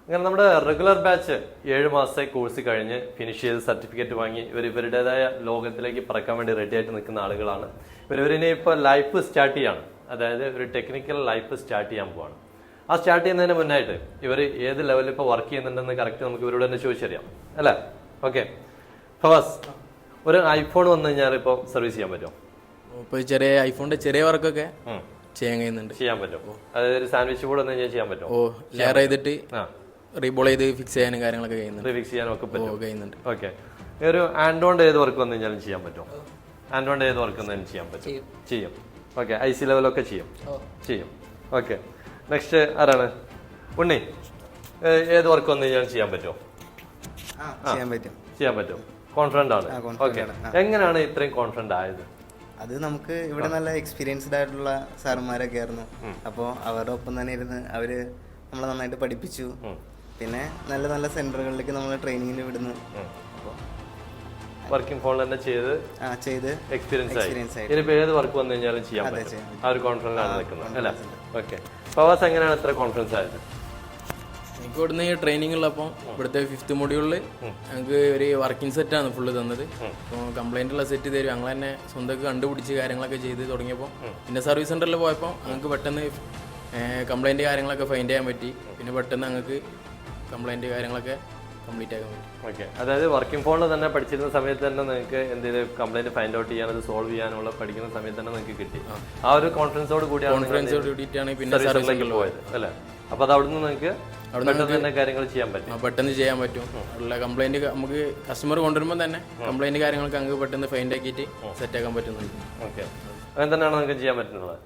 അങ്ങനെ നമ്മുടെ regular batch 7 മാസത്തെ കോഴ്സ് കഴിഞ്ഞ് ഫിനിഷ് ചെയ്ത് സർട്ടിഫിക്കറ്റ് വാങ്ങി ഇവരുടേതായ ലോകത്തിലേക്ക് പറക്കാൻ വേണ്ടി റെഡി ആയിട്ട് നിൽക്കുന്ന ആളുകളാണ്. ഇവരിനി ഇപ്പോൾ ലൈഫ് സ്റ്റാർട്ട് ചെയ്യാണ്, അതായത് ഒരു ടെക്നിക്കൽ ലൈഫ് സ്റ്റാർട്ട് ചെയ്യാൻ പോവാണ്. ആ സ്റ്റാർട്ട് ചെയ്യുന്നതിന് മുന്നായിട്ട് ഇവർ ഏത് ലെവലിൽ ഇപ്പോൾ വർക്ക് ചെയ്യുന്നുണ്ടെന്ന് കറക്റ്റ് നമുക്ക് ഇവരോട് തന്നെ ചോദിച്ചറിയാം അല്ലേ? ഓക്കെ ഫവാസ്, ഒരു ഐഫോൺ വന്നു കഴിഞ്ഞാൽ ഇപ്പോൾ സർവീസ് ചെയ്യാൻ പറ്റുമോ? ഇപ്പോൾ ചെറിയ ഐഫോണിന്റെ ചെറിയ വർക്കൊക്കെ ചെയ്യാൻ കഴിയുന്നുണ്ട്. ചെയ്യാൻ പറ്റും. അതായത് ഒരു സാൻഡ്വിച്ച് ബോർഡ് വന്നു കഴിഞ്ഞാൽ ചെയ്യാൻ പറ്റും. ലെയർ ചെയ്തിട്ട് റീബോൾ ചെയ്ത് ഫിക്സ് ചെയ്യാനും കാര്യങ്ങളൊക്കെ ചെയ്യുന്നുണ്ട്. ഫിക്സ് ചെയ്യാനൊക്കെ പറ്റും, കഴിയുന്നുണ്ട്. ഓക്കെ. ഒരു ആൻഡ്രോയിഡ് ഏത് വർക്ക് വന്നു കഴിഞ്ഞാലും ചെയ്യാൻ പറ്റും. ആൻഡ്രോയിഡ് ഏത് വർക്ക് വന്നാലും ചെയ്യാൻ പറ്റും, ചെയ്യും. ഓക്കെ, IC ലെവലൊക്കെ ചെയ്യും. ഓക്കെ, നെക്സ്റ്റ് ആരാണ്? ഉണ്ണി, ഏത് വർക്ക് വന്നു കഴിഞ്ഞാലും ചെയ്യാൻ പറ്റുമോ? ചെയ്യാൻ പറ്റും. കോൺഫിഡന്റ് ആണ്. ഓക്കെ, എങ്ങനെയാണ് ഇത്രയും കോൺഫിഡന്റ് ആയത്? അത് നമുക്ക് ഇവിടെ നല്ല എക്സ്പീരിയൻസ്ഡ് ആയിട്ടുള്ള സാറന്മാരൊക്കെ ആയിരുന്നു. അപ്പോൾ അവരുടെ ഒപ്പം തന്നെ ഇരുന്ന് അവര് നമ്മളെ നന്നായിട്ട് പഠിപ്പിച്ചു. പിന്നെ നല്ല നല്ല സെന്ററുകളിലേക്ക് നമ്മളെ ട്രെയിനിങ്ങിന് വിടുന്നു. വർക്കിംഗ് ഫോണിൽ തന്നെ ചെയ്ത് എക്സ്പീരിയൻസ് ആയി. ഇനിയിപ്പോൾ ഏത് വർക്ക് വന്നു കഴിഞ്ഞാലും ചെയ്യാൻ പറ്റും. ആ ഒരു കോൺഫിഡൻസ് ആണ് നിൽക്കുന്നത് അല്ലേ? ഓക്കെ, ഫവാസ് എങ്ങനെയാണ് ഇത്ര കോൺഫിഡൻസ് ആയത്? എനിക്ക് ഇവിടുന്ന് ട്രെയിനിങ് ഉള്ളപ്പോൾ ഇവിടുത്തെ 5th മൊഡ്യൂളിൽ ഞങ്ങൾക്ക് ഒരു വർക്കിംഗ് സെറ്റാണ് ഫുള്ള് തന്നത്. അപ്പോൾ കംപ്ലൈൻ്റ് ഉള്ള സെറ്റ് തരും. ഞങ്ങൾ തന്നെ സ്വന്തമൊക്കെ കണ്ടുപിടിച്ച് കാര്യങ്ങളൊക്കെ ചെയ്ത് തുടങ്ങിയപ്പോൾ പിന്നെ സർവീസ് സെൻ്ററിൽ പോയപ്പോൾ ഞങ്ങൾക്ക് പെട്ടെന്ന് കംപ്ലൈൻറ്റ് കാര്യങ്ങളൊക്കെ ഫൈൻഡ് ചെയ്യാൻ പറ്റി. പിന്നെ പെട്ടെന്ന് ഞങ്ങൾക്ക് കംപ്ലൈൻറ്റ് കാര്യങ്ങളൊക്കെ കംപ്ലീറ്റ് ആക്കാൻ പറ്റി. ഓക്കെ, അതായത് വർക്കിംഗ് ഫോണിൽ തന്നെ പഠിച്ചിരുന്ന സമയത്ത് തന്നെ നിങ്ങൾക്ക് എന്തെങ്കിലും കംപ്ലൈൻറ്റ് ഫൈൻഡ് ഔട്ട് ചെയ്യാൻ, അത് സോൾവ് ചെയ്യാനുള്ള പഠിക്കുന്ന സമയത്ത് തന്നെ നിങ്ങൾക്ക് കിട്ടി. ആ ഒരു കോൺഫിഡൻസോട് കൂടിയാണ് പിന്നെ സർവീസിലേക്ക് പോയത് അല്ലേ? അപ്പോൾ അത് അവിടുന്ന് നിങ്ങൾക്ക് പെട്ടെന്ന് തന്നെ കാര്യങ്ങൾ ചെയ്യാൻ പറ്റും. പെട്ടെന്ന് ചെയ്യാൻ പറ്റും. ഉള്ള കംപ്ലൈൻറ്റ് നമുക്ക് കസ്റ്റമർ കൊണ്ടുവരുമ്പോൾ തന്നെ കംപ്ലൈൻറ്റ് കാര്യങ്ങളൊക്കെ നമുക്ക് പെട്ടെന്ന് ഫൈൻഡ് ആക്കിയിട്ട് സെറ്റ് ആക്കാൻ പറ്റുന്നുണ്ട്. ഓക്കെ, അങ്ങനെ തന്നെയാണ് നിങ്ങൾക്ക് ചെയ്യാൻ പറ്റുന്നത്.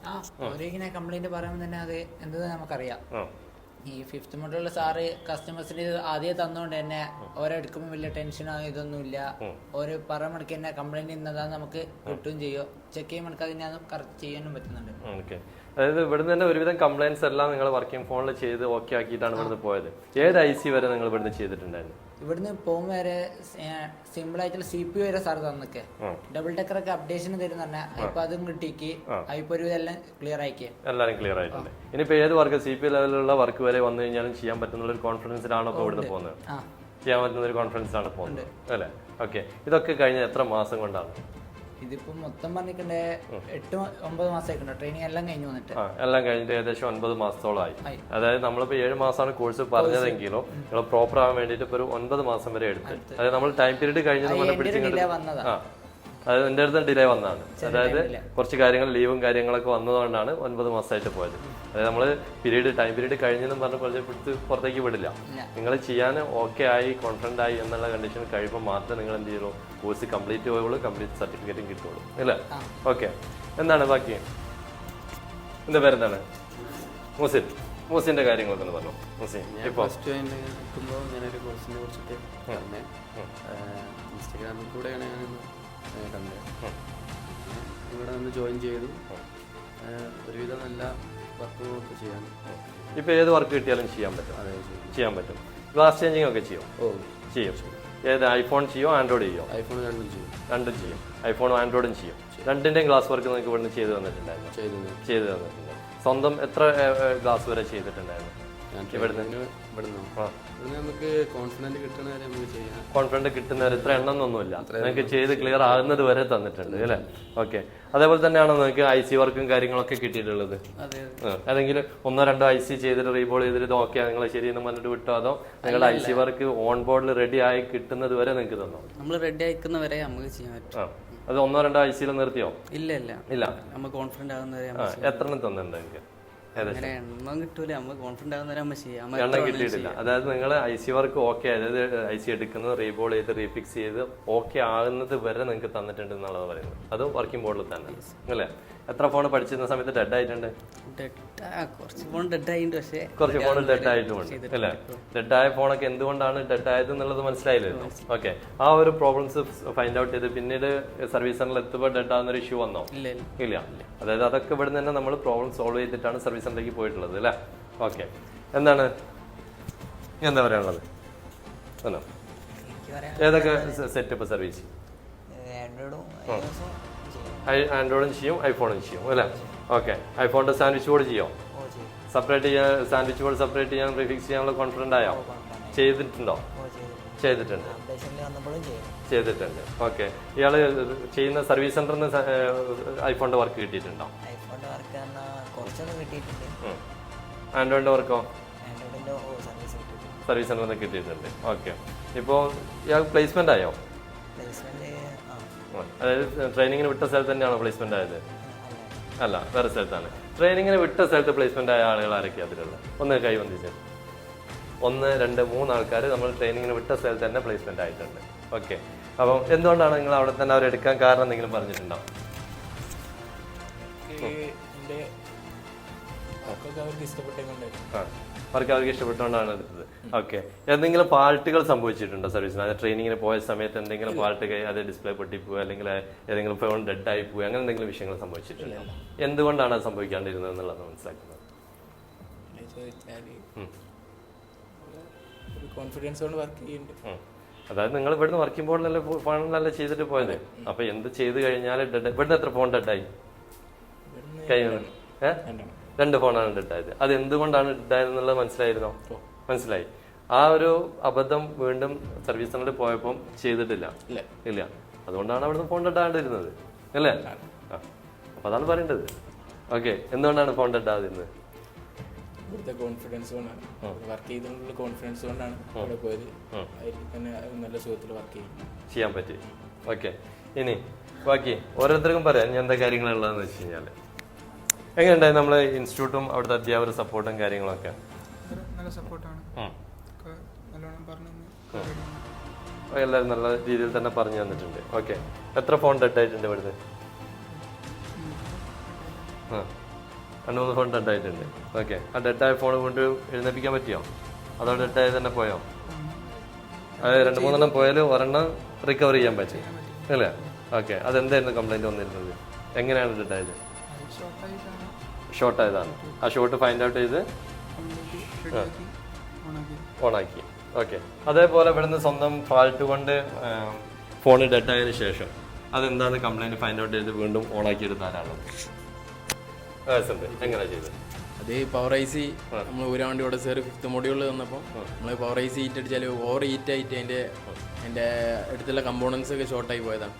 അവരിങ്ങനെ കംപ്ലൈന്റ് പറയുമ്പോൾ തന്നെ അത് എന്ത് നമുക്കറിയാം. ഈ 5th മൊഡ്യൂളിൽ സാറ് കസ്റ്റമേഴ്സിന് ആദ്യം തന്നുകൊണ്ട് തന്നെ ഓരെടുക്കുമ്പോൾ വലിയ ടെൻഷനോ ഇതൊന്നുമില്ല. ഒരു മണിക്ക് തന്നെ കംപ്ലൈന്റ് ഇന്നതാന്ന് നമുക്ക് കിട്ടുകയും ചെയ്യും. ചെക്ക് ചെയ്യുമ്പോൾ അതിനെ കറക്റ്റ് ചെയ്യാനും പറ്റുന്നുണ്ട്. ഓക്കെ, അതായത് ഇവിടുന്ന് തന്നെ ഒരുവിധം കംപ്ലൈൻസ് എല്ലാം നിങ്ങൾ വർക്കിംഗ് ഫോണിൽ ചെയ്ത് ഓക്കെ ആക്കിയിട്ടാണ് ഇവിടുന്ന് പോയത്. ഏത് IC വരെ നിങ്ങൾ ഇവിടുന്ന് ചെയ്തിട്ടുണ്ടായിരുന്നു? ഇവിടുന്ന് പോകുമ്പോൾ വരെ സിമ്പിൾ ആയിട്ടുള്ള CPU വരെ സാർ തന്നൊക്കെ ഡബിൾ ഡെക്കറൊക്കെ അപ്ഡേഷൻ തരുന്ന പറഞ്ഞാൽ ഇപ്പൊ അതും കിട്ടിക്ക് ഇപ്പൊ ഒരു എല്ലാം ക്ലിയർ ആക്കി എല്ലാരും ക്ലിയർ ആയിട്ടുണ്ട്. ഇനിയിപ്പോ ഏത് വർക്ക് CPU ലെവലിലുള്ള വർക്ക് വരെ വന്നു കഴിഞ്ഞാലും ചെയ്യാൻ പറ്റുന്ന ഒരു കോൺഫിഡൻസിലാണോ ഇപ്പൊ ഇവിടുന്ന് പോകുന്നത്? ചെയ്യാൻ പറ്റുന്ന ഒരു കോൺഫിഡൻസിലാണ് പോകുന്നത് അല്ലേ? ഓക്കെ, ഇതൊക്കെ കഴിഞ്ഞ എത്ര മാസം കൊണ്ടാണ്? ഇതിപ്പോ മൊത്തം പറഞ്ഞിട്ടുണ്ടെ 8-9 മാസമായിട്ടുണ്ട്. ട്രെയിനിങ് എല്ലാം കഴിഞ്ഞു വന്നിട്ട് എല്ലാം കഴിഞ്ഞിട്ട് ഏകദേശം 9 മാസത്തോളമായി. അതായത് നമ്മളിപ്പോ 7 മാസമാണ് കോഴ്സ് പറഞ്ഞതെങ്കിലും നിങ്ങൾ പ്രോപ്പർ ആവാൻ വേണ്ടിയിട്ട് ഇപ്പൊ ഒരു 9 മാസം വരെ എടുത്ത്. അതായത് നമ്മൾ ടൈം പീരീഡ് കഴിഞ്ഞ് നമ്മളെ പിടിച്ചിട്ട് അത് എൻ്റെ അടുത്ത് ഡിലേ വന്നതാണ്. അതായത് കുറച്ച് കാര്യങ്ങൾ ലീവും കാര്യങ്ങളൊക്കെ വന്നതുകൊണ്ടാണ് 9 മാസമായിട്ട് പോയത്. അതായത് നമ്മൾ ടൈം പീരീഡ് കഴിഞ്ഞെന്നും പറഞ്ഞ് പുറത്തേക്ക് വിടില്ല. നിങ്ങൾ ചെയ്യാൻ ഓക്കെ ആയി കോൺഫിഡൻ്റ് ആയി എന്നുള്ള കണ്ടീഷൻ കഴിയുമ്പോൾ മാത്രമേ നിങ്ങൾ എന്ത് ചെയ്യുള്ളൂ, കോഴ്സ് കംപ്ലീറ്റ് ചെയ്യുള്ളൂ, കംപ്ലീറ്റ് സർട്ടിഫിക്കറ്റും കിട്ടുള്ളൂ അല്ലേ? ഓക്കെ, എന്താണ് ബാക്കി? എന്താ പേരെന്താണ്? മൂസിന്റെ കാര്യങ്ങളൊക്കെ ഒന്ന് പറഞ്ഞു. മൂസിൻ ഇപ്പോൾ ഞാനൊരു കോഴ്സിനെ കുറിച്ചിട്ട് ഇൻസ്റ്റാഗ്രാമിൽ കൂടെയാണ് കണ്ടത്. ഇവിടെ നിന്ന് ജോയിൻ ചെയ്തു. ഒരുവിധം നല്ല വർക്കുകളൊക്കെ ചെയ്യാൻ. ഇപ്പൊ ഏത് വർക്ക് കിട്ടിയാലും ചെയ്യാൻ പറ്റും. ഗ്ലാസ് ചേഞ്ചിങ് ഒക്കെ ചെയ്യും. ഏത് ഐഫോൺ ചെയ്യോ ആൻഡ്രോയിഡ് ചെയ്യോ? ഐഫോൺ രണ്ടും ചെയ്യും. ഐഫോണും ആൻഡ്രോയിഡും ചെയ്യും. രണ്ടിന്റെയും ഗ്ലാസ് വർക്ക് നിങ്ങൾക്ക് ഇവിടുന്ന് ചെയ്തു തന്നിട്ടുണ്ടായിരുന്നു. ചെയ്തു തന്നിട്ടുണ്ട്. സ്വന്തം എത്ര ഗ്ലാസ് വരെ ചെയ്തിട്ടുണ്ടായിരുന്നു? നമുക്ക് കോൺഫിഡന്റ് കിട്ടുന്നവരെ നമുക്ക് ചെയ്യാം. കോൺഫിഡന്റ് കിട്ടുന്നവരെ ഇത്ര എണ്ണം ഒന്നുമില്ല, നിങ്ങൾക്ക് ചെയ്ത് ക്ലിയർ ആകുന്നത് വരെ തന്നിട്ടുണ്ട് അല്ലേ? ഓക്കെ, അതേപോലെ തന്നെയാണോ നിങ്ങൾക്ക് IC വർക്കും കാര്യങ്ങളൊക്കെ കിട്ടിയിട്ടുള്ളത്? അല്ലെങ്കിൽ 1-2 IC ചെയ്തിട്ട് റീബോൾ ചെയ്തിട്ട് ഇത് ഓക്കെ നിങ്ങൾ ശരിയെന്ന് പറഞ്ഞിട്ട് വിട്ടോ, അതോ നിങ്ങളുടെ IC വർക്ക് ഓൺ ബോർഡിൽ റെഡി ആയി കിട്ടുന്നത് വരെ നിങ്ങൾക്ക് തന്നോ? നമ്മൾ റെഡി ആയിക്കുന്നവരെ നമുക്ക് ചെയ്യാൻ പറ്റും. അത് 1-2 IC നിർത്തിയോ? ഇല്ല, നമ്മൾ കോൺഫിഡന്റ് ആകുന്നവരെ. എത്ര തന്നിട്ടുണ്ട് നിങ്ങൾക്ക്? എണ്ണം കിട്ടൂല, നമ്മൾ കോൺഫിഡന്റ് ആകുന്നവരെ നമ്മൾ ചെയ്യാം. എണ്ണം കിട്ടിയിട്ടില്ല. അതായത് നിങ്ങൾ IC വർക്ക് ഓക്കെ, അതായത് IC എടുക്കുന്നത് റീബോൾ ചെയ്ത് റീഫിക്സ് ചെയ്ത് ഓക്കെ ആകുന്നത് വരെ നിങ്ങൾക്ക് തന്നിട്ടുണ്ട് എന്നുള്ളത് പറയുന്നത്. അത് വർക്കിംഗ് ബോർഡിൽ തന്നെ അല്ലേ? എത്ര ഫോൺ പഠിച്ചിരുന്ന സമയത്ത് ഡെഡ് ആയിട്ടുണ്ട്? കുറച്ച് ഫോൺ ഡെഡ് ആയിട്ടുണ്ട് അല്ലേ? ഡെഡായ ഫോണൊക്കെ എന്തുകൊണ്ടാണ് ഡെഡ് ആയത് എന്നുള്ളത് മനസ്സിലായില്ലായിരുന്നു. ഓക്കെ, ആ ഒരു പ്രോബ്ലംസ് ഫൈൻഡ് ഔട്ട് ചെയ്ത് പിന്നീട് സർവീസ് സെന്ററിൽ എത്തുമ്പോൾ ഡെഡ് ആവുന്ന ഒരു ഇഷ്യൂ വന്നോ? ഇല്ല. അതായത് അതൊക്കെ ഇവിടെ തന്നെ നമ്മൾ പ്രോബ്ലം സോൾവ് ചെയ്തിട്ടാണ് സർവീസ് സെന്ററിലേക്ക് പോയിട്ടുള്ളത് അല്ലേ? ഓക്കെ, എന്താണ് എന്താ പറയാനുള്ളത്? ഏതൊക്കെ സെറ്റപ്പ് സർവീസ്? ആൻഡ്രോയിഡും ചെയ്യും ഐഫോണും ചെയ്യും അല്ലേ? ഓക്കെ, ഐഫോണിന്റെ സാൻഡ്വിച്ച് ബോർഡ് ചെയ്യോ? സെപ്പറേറ്റ് ചെയ്യാൻ, സാൻഡ്വിച്ച് ബോർഡ് സെപ്പറേറ്റ് ചെയ്യാൻ, റീഫിക്സ് ചെയ്യാനുള്ള കോൺഫിഡൻ്റ് ആയോ? ചെയ്തിട്ടുണ്ടോ? ചെയ്തിട്ടുണ്ട്. ചെയ്തിട്ടുണ്ട്. ഓക്കെ. ഇയാൾ ചെയ്യുന്ന സർവീസ് സെന്ററിൽ നിന്ന് ഐഫോണിന്റെ വർക്ക് കിട്ടിയിട്ടുണ്ടോ? ആൻഡ്രോയിഡിന്റെ വർക്കോ? സർവീസ് സെന്ററിൽ നിന്ന് കിട്ടിയിട്ടുണ്ട്. ഓക്കെ. ഇപ്പോൾ ഇയാൾ പ്ലേസ്മെന്റ് ആയോ? അതായത് ട്രെയിനിങ്ങിന് വിട്ട സ്ഥലത്ത് തന്നെയാണോ പ്ലേസ്മെന്റ് ആയത്? അല്ല, വേറെ സ്ഥലത്താണ്. ട്രെയിനിങ്ങിന് വിട്ട സ്ഥലത്ത് പ്ലേസ്മെന്റ് ആയ ആളുകൾ ആരൊക്കെയാണ് അതിലുള്ള? ഒന്ന് കൈ വന്നിച്ച്. 1, 2, 3 ആൾക്കാർ നമ്മൾ ട്രെയിനിങ്ങിന് വിട്ട സ്ഥലത്ത് തന്നെ പ്ലേസ്മെന്റ് ആയിട്ടുണ്ട്. ഓക്കെ. അപ്പം എന്തുകൊണ്ടാണ് നിങ്ങൾ അവിടെ തന്നെ അവരെടുക്കാൻ കാരണം എന്തെങ്കിലും പറഞ്ഞിട്ടുണ്ടോ? അവർക്ക് ഇഷ്ടപ്പെട്ടുകൊണ്ടാണ് എടുത്തത്. ഓക്കെ. എന്തെങ്കിലും ഫാൾട്ടുകൾ സംഭവിച്ചിട്ടുണ്ടോ സർവീസിന്? അത് ട്രെയിനിങ്ങിന് പോയ സമയത്ത് എന്തെങ്കിലും ഫാൾട്ട്, അത് ഡിസ്പ്ലേ പൊട്ടിപ്പോവുക, അല്ലെങ്കിൽ ഏതെങ്കിലും ഫോൺ ഡെഡ് ആയി പോവുക, അങ്ങനെ എന്തെങ്കിലും വിഷയങ്ങൾ സംഭവിച്ചിട്ടുണ്ടോ? എന്തുകൊണ്ടാണ് അത് സംഭവിക്കാണ്ടിരുന്നത് എന്നുള്ളത് മനസ്സിലാക്കുന്നത്? കോൺഫിഡൻസ് കൊണ്ട് വർക്ക് ചെയ്യുന്നുണ്ട്. അതായത് നിങ്ങൾ ഇവിടുന്ന് വർക്കിംഗ് ബോർഡിലല്ലേ ഫോണിലല്ലേ ചെയ്തിട്ട് പോയത്? അപ്പൊ എന്ത് ചെയ്ത് കഴിഞ്ഞാൽ ഇവിടുന്ന് എത്ര ഫോൺ ഡെഡായി? കഴിഞ്ഞത് 2 ഫോണാണ് ഡെഡായത്. അത് എന്തുകൊണ്ടാണ് ഡെഡായതെന്നുള്ളത് മനസ്സിലായിരുന്നോ? മനസ്സിലായി. ആ ഒരു അബദ്ധം വീണ്ടും സർവീസ് സെന്ററിൽ പോയപ്പോൾ ചെയ്തിട്ടില്ല. ഇല്ല. അതുകൊണ്ടാണ് അവിടുന്ന് ഫോൺ ഡെഡാണ്ടിരുന്നത് അല്ലേ? അപ്പൊ അതാണ് പറയേണ്ടത്. ഓക്കെ. എന്തുകൊണ്ടാണ് ഫോൺ ഡെഡാതിരുന്നത്? ഇവിടുത്തെ കോൺഫിഡൻസ് കൊണ്ടാണ്, വർക്ക് ചെയ്തതിനുള്ള കോൺഫിഡൻസ് കൊണ്ടാണ് അവിടെ പോയത്. തന്നെ നല്ല സുഖത്തിൽ വർക്ക് ചെയ്യാൻ പറ്റി. ഓക്കെ. ഇനി ബാക്കി ഓരോരുത്തർക്കും പറയാം ഞാൻ എന്താ കാര്യങ്ങളുള്ളതെന്ന് വെച്ച് കഴിഞ്ഞാല് എങ്ങനെയുണ്ടായി നമ്മളെ ഇൻസ്റ്റിറ്റ്യൂട്ടും അവിടുത്തെ അധ്യാപക സപ്പോർട്ടും കാര്യങ്ങളൊക്കെ? നല്ല സപ്പോർട്ടാണ്. എല്ലാവരും നല്ല രീതിയിൽ തന്നെ പറഞ്ഞു തന്നിട്ടുണ്ട്. ഓക്കെ. എത്ര ഫോൺ ഡെഡ് ആയിട്ടുണ്ട് ഇവിടുന്ന്? 2-3 ഫോൺ ഡെഡ് ആയിട്ടുണ്ട്. ഓക്കെ. ആ ഡെഡായ ഫോൺ കൊണ്ട് എഴുന്നേപ്പിക്കാൻ പറ്റിയോ? അതോ ഡെഡായി തന്നെ പോയോ? അതായത് 2-3 പോയാലും ഒരെണ്ണം റിക്കവർ ചെയ്യാൻ പറ്റും അല്ലേ? ഓക്കെ. അതെന്തായിരുന്നു കംപ്ലൈന്റ് വന്നിരുന്നത്? എങ്ങനെയാണ് ഡെഡായത്? ഷോർട്ട് ആയതാണ്. ആ ഷോർട്ട് ഫൈൻഡ് ഔട്ട് ചെയ്ത് ഓണാക്കി. ഓക്കെ. അതേപോലെ ഇവിടുന്ന് സ്വന്തം ഫാൾട്ട് കൊണ്ട് ഫോൺ ഡെഡ് ആയതിനു ശേഷം അതെന്താണ് കംപ്ലൈന്റ് ഫൈൻഡ് ഔട്ട് ചെയ്ത് വീണ്ടും ഓണാക്കി എടുത്ത ആരാണ്? എങ്ങനെ ചെയ്തത്? അത് പവർ ഐസി നമ്മൾ ഒരു വണ്ടി ഇവിടെ സാർ 5th മൊഡ്യൂളിൽ തന്നപ്പോൾ നമ്മൾ പവർ ഐസി ഹീറ്റ് അടിച്ചാൽ ഓവർ ഹീറ്റ് ആയിട്ട് അതിൻ്റെ അടുത്തുള്ള കമ്പോണൻസ് ഒക്കെ ഷോർട്ടായി പോയതാണ്.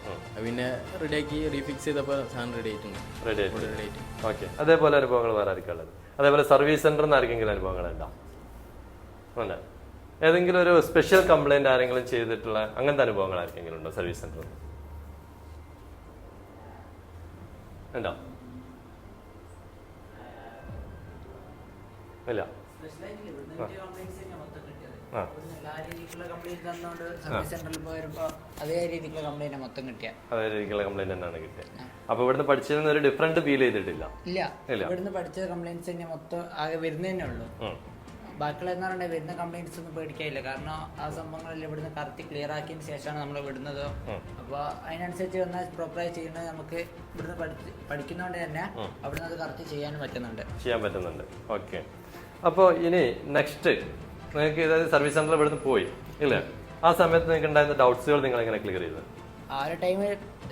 പിന്നെ റെഡിയാക്കി റീഫിക്സ് ചെയ്തപ്പോൾ സാധനം റെഡി ആയിട്ടുണ്ട്. റെഡി ആയിട്ട്. ഓക്കെ. അതേപോലെ അനുഭവങ്ങൾ വേറെ ആർക്കും ഉള്ളത്? അതേപോലെ സർവീസ് സെന്ററിൽ നിന്ന് ആർക്കെങ്കിലും അനുഭവങ്ങൾ ഉണ്ടാവും? അല്ല. ഏതെങ്കിലും ഒരു സ്പെഷ്യൽ കംപ്ലൈന്റ് ആരെങ്കിലും ചെയ്തിട്ടുള്ള അങ്ങനത്തെ അനുഭവങ്ങൾ ആർക്കെങ്കിലും ഉണ്ടോ സർവീസ് സെന്ററിൽ? ഉണ്ടോ? ഇല്ല. അതേ രീതിക്കുള്ള കംപ്ലൈന്റ് തന്നെയാണ് കിട്ടിയത്. അപ്പൊ ഇവിടുന്ന് പഠിച്ചതിൽ ഒരു ഡിഫറൻറ്റ് ഫീൽ ചെയ്തിട്ടില്ല? ഇല്ല. ഇവിടുന്ന് പഠിച്ച കംപ്ലൈന്റ്സ് തന്നെ മൊത്തം ആകെ വരുന്നതന്നെ ഉള്ളൂ. ബാക്കിയുള്ള എന്താ പറയുക, വരുന്ന കംപ്ലൈന്റ്സ് ഒന്നും പേടിക്കാനില്ല. കാരണം ആ സംഭവങ്ങളെല്ലാം ഇവിടുന്ന് കറക്റ്റ് ക്ലിയർ ആക്കിയതിന് ശേഷമാണ് നമ്മൾ വിടുന്നത്. അപ്പോൾ അതിനനുസരിച്ച് വന്നാൽ പ്രോപ്പറായി ചെയ്യുന്നത് നമുക്ക് ഇവിടുന്ന് പഠിക്കുന്നതുകൊണ്ട് തന്നെ അവിടുന്ന് അത് കറക്റ്റ് ചെയ്യാൻ പറ്റുന്നുണ്ട്. ഓക്കെ. അപ്പോൾ ഇനി നെക്സ്റ്റ് നിങ്ങൾക്ക് ഇതായത് സർവീസ് സെന്ററിൽ ഇവിടുന്ന് പോയി ഇല്ലേ? ആ സമയത്ത് നിങ്ങൾക്ക് ഉണ്ടായിരുന്ന ഡൗട്ട്സുകൾ നിങ്ങൾ എങ്ങനെ ക്ലിയർ ചെയ്തത്? ആ ഒരു ടൈം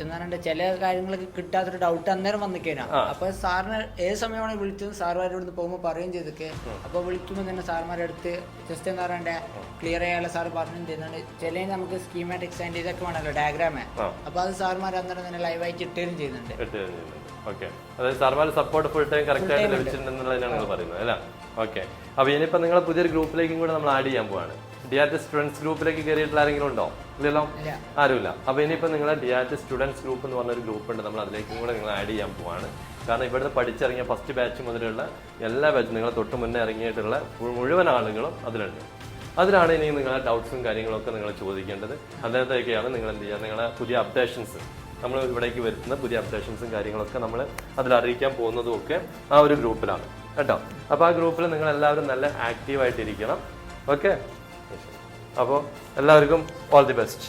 എന്താ ചില കാര്യങ്ങൾക്ക് കിട്ടാത്തൊരു ഡൗട്ട് അന്നേരം വന്നിക്കേനാ. അപ്പൊ സാറിന് ഏത് സമയമാണ് വിളിച്ചത് സാറുമാരുടെ ഇവിടുന്ന് പോകുമ്പോൾ പറയുകയും ചെയ്തൊക്കെ. അപ്പോൾ വിളിക്കുമ്പോൾ തന്നെ സാറുമാരുടെ അടുത്ത് ജസ്റ്റ് എന്താ പറയണ്ടേ ക്ലിയർ ചെയ്യാനുള്ള സാറ് പറഞ്ഞു തരുന്നുണ്ട്. ചില നമുക്ക് സ്കീമാറ്റിക്സ് ആൻഡ് ഇതൊക്കെ വേണമല്ലോ ഡയഗ്രാമേ. അപ്പൊ അത് സാറുമാർ അന്നേരം തന്നെ ലൈവായിട്ട് ഇട്ടുകയും ചെയ്യുന്നുണ്ട്. ഓക്കെ. അതായത് സാറുമാർ സപ്പോർട്ട് ഫുൾ ടൈം കറക്റ്റ് ആയിട്ട് ലഭിച്ചിട്ടുണ്ടെന്നുള്ളതാണ് നിങ്ങൾ പറയുന്നത് അല്ലേ? ഓക്കെ. അപ്പോൾ ഇനിയിപ്പോൾ നിങ്ങൾ പുതിയൊരു ഗ്രൂപ്പിലേക്കും കൂടെ നമ്മൾ ആഡ് ചെയ്യാൻ പോവാണ്. ഡിആർടി സ്റ്റുഡൻസ് ഗ്രൂപ്പിലേക്ക് കയറിയിട്ടുള്ള ആരെങ്കിലും ഉണ്ടോ? ഇല്ലല്ലോ, ആരുമില്ല. അപ്പോൾ ഇനിയിപ്പോൾ നിങ്ങളെ ഡിആർടി സ്റ്റുഡൻസ് ഗ്രൂപ്പ് എന്ന് പറഞ്ഞൊരു ഗ്രൂപ്പ് ഉണ്ട്, നമ്മൾ അതിലേക്കും കൂടെ നിങ്ങൾ ആഡ് ചെയ്യാൻ പോവാണ്. കാരണം ഇവിടുന്ന് പഠിച്ചിറങ്ങിയ ഫസ്റ്റ് ബാച്ച് മുതലുള്ള എല്ലാ ബാച്ചും നിങ്ങളെ തൊട്ട് മുന്നേ ഇറങ്ങിയിട്ടുള്ള മുഴുവൻ ആളുകളും അതിലുണ്ട്. അതിലാണ് ഇനി നിങ്ങളെ ഡൗട്ട്സും കാര്യങ്ങളൊക്കെ നിങ്ങൾ ചോദിക്കേണ്ടത്. അതിനകത്തേക്കാണ് നിങ്ങൾ എന്ത് ചെയ്യുക, നിങ്ങളെ പുതിയ അപ്ഡേഷൻസ് നമ്മൾ ഇവിടേക്ക് വരുത്തുന്ന പുതിയ അപ്ഡേഷൻസും കാര്യങ്ങളൊക്കെ നമ്മൾ അതിൽ അറിയിക്കാൻ പോകുന്നതും ഒക്കെ ആ ഒരു ഗ്രൂപ്പിലാണ് കേട്ടോ. അപ്പോൾ ആ ഗ്രൂപ്പിൽ നിങ്ങൾ എല്ലാവരും നല്ല ആക്റ്റീവായിട്ടിരിക്കണം. ഓക്കെ. അപ്പോൾ എല്ലാവർക്കും ഓൾ ദി ബെസ്റ്റ്.